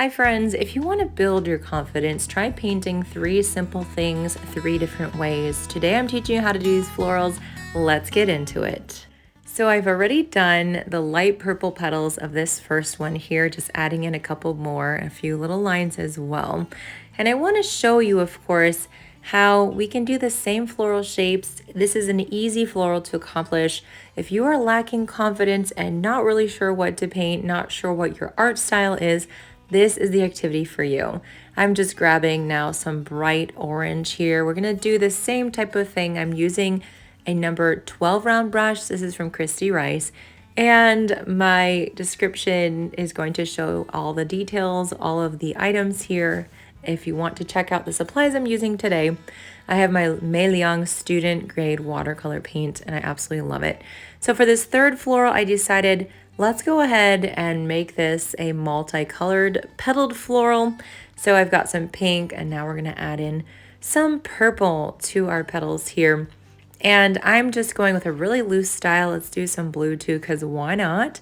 Hi friends, if you want to build your confidence, try painting 3 simple things 3 different ways. Today I'm teaching you how to do these florals. Let's get into it. So I've already done the light purple petals of this first one here, just adding in a couple more, a few little lines as well. And I want to show you, of course, how we can do the same floral shapes. This is an easy floral to accomplish. If you are lacking confidence and not really sure what to paint, not sure what your art style is, this is the activity for you. I'm just grabbing now some bright orange here. We're gonna do the same type of thing. I'm using a number 12 round brush. This is from Christy Rice. And my description is going to show all the details, all of the items here. If you want to check out the supplies I'm using today, I have my Mei Liang student grade watercolor paint and I absolutely love it. So for this third floral, I decided let's go ahead and make this a multicolored petaled floral. So I've got some pink and now we're gonna add in some purple to our petals here. And I'm just going with a really loose style. Let's do some blue too, because why not?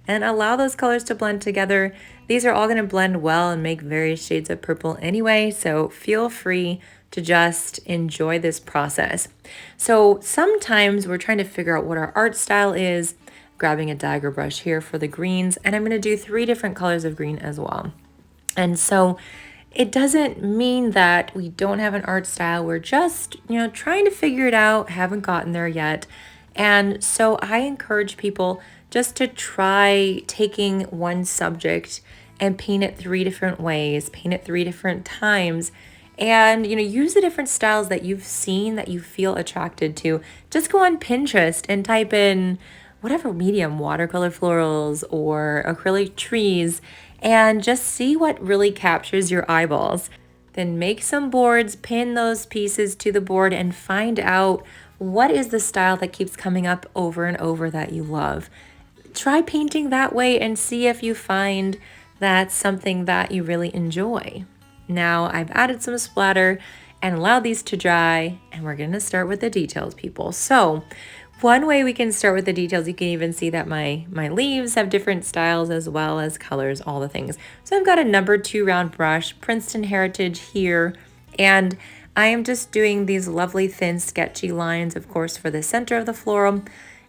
And allow those colors to blend together. These are all gonna blend well and make various shades of purple anyway, so feel free to just enjoy this process. So sometimes we're trying to figure out what our art style is, grabbing a dagger brush here for the greens, and I'm gonna do 3 different colors of green as well. And so it doesn't mean that we don't have an art style. We're just, trying to figure it out, haven't gotten there yet. And so I encourage people just to try taking one subject and paint it 3 different ways, paint it 3 different times, and use the different styles that you've seen that you feel attracted to. Just go on Pinterest and type in whatever medium, watercolor florals or acrylic trees, and just see what really captures your eyeballs. Then make some boards, pin those pieces to the board, and find out what is the style that keeps coming up over and over that you love. Try painting that way and see if you find that's something that you really enjoy. Now I've added some splatter and allowed these to dry, and we're gonna start with the details, people. So one way we can start with the details, you can even see that my leaves have different styles as well as colors, all the things. So I've got a number 2 round brush, Princeton Heritage here, and I am just doing these lovely thin sketchy lines, of course, for the center of the floral.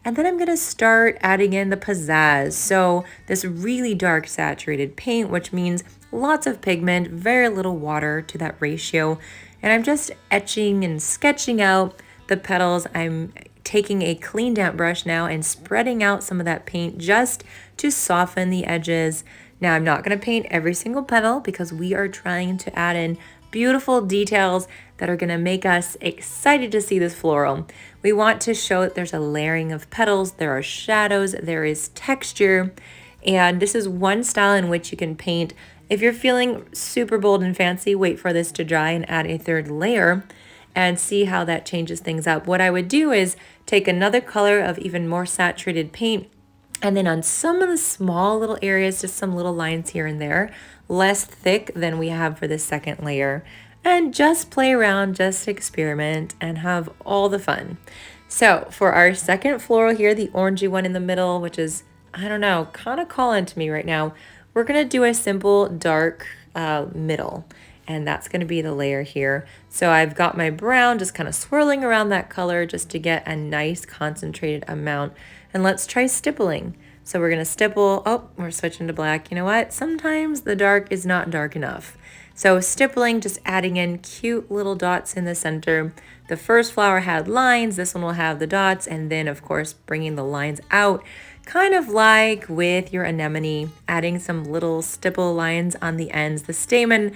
And then I'm gonna start adding in the pizzazz. So this really dark saturated paint, which means lots of pigment, very little water to that ratio. And I'm just etching and sketching out the petals. I'm taking a clean damp brush now and spreading out some of that paint just to soften the edges. Now I'm not gonna paint every single petal because we are trying to add in beautiful details that are gonna make us excited to see this floral. We want to show that there's a layering of petals, there are shadows, there is texture, and this is one style in which you can paint. If you're feeling super bold and fancy, wait for this to dry and add a 3rd layer and see how that changes things up. What I would do is take another color of even more saturated paint, and then on some of the small little areas, just some little lines here and there, less thick than we have for the 2nd layer, and just play around, just experiment and have all the fun. So for our 2nd floral here, the orangey one in the middle, which is, I don't know, kind of calling to me right now, we're gonna do a simple dark middle. And that's going to be the layer here. So I've got my brown just kind of swirling around that color just to get a nice concentrated amount. And let's try stippling. So we're going to stipple. Oh, we're switching to black. You know what? Sometimes the dark is not dark enough. So stippling, just adding in cute little dots in the center. The first flower had lines. This one will have the dots. And then, of course, bringing the lines out, kind of like with your anemone, adding some little stipple lines on the ends. The stamen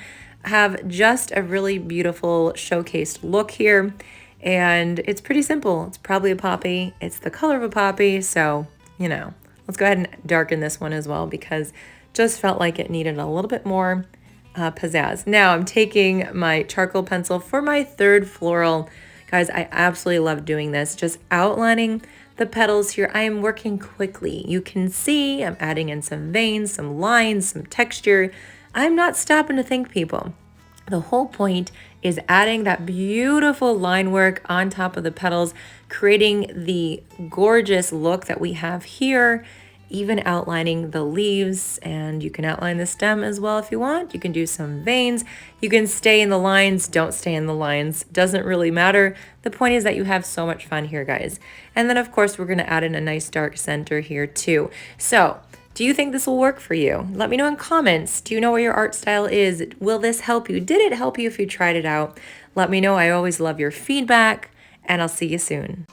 have just a really beautiful showcased look here, and it's pretty simple. It's probably a poppy. It's the color of a poppy, so let's go ahead and darken this one as well because just felt like it needed a little bit more pizzazz. Now I'm taking my charcoal pencil for my 3rd floral. Guys, I absolutely love doing this, just outlining the petals here. I am working quickly. You can see I'm adding in some veins, some lines, some texture. I'm not stopping to think, people. The whole point is adding that beautiful line work on top of the petals, creating the gorgeous look that we have here. even outlining the leaves, and you can outline the stem as well if you want. You can do some veins. You can stay in the lines, don't stay in the lines. Doesn't really matter. The point is that you have so much fun here, guys. And then of course, we're gonna add in a nice dark center here too. So, do you think this will work for you? Let me know in comments. Do you know what your art style is? Will this help you? Did it help you if you tried it out? Let me know. I always love your feedback, and I'll see you soon.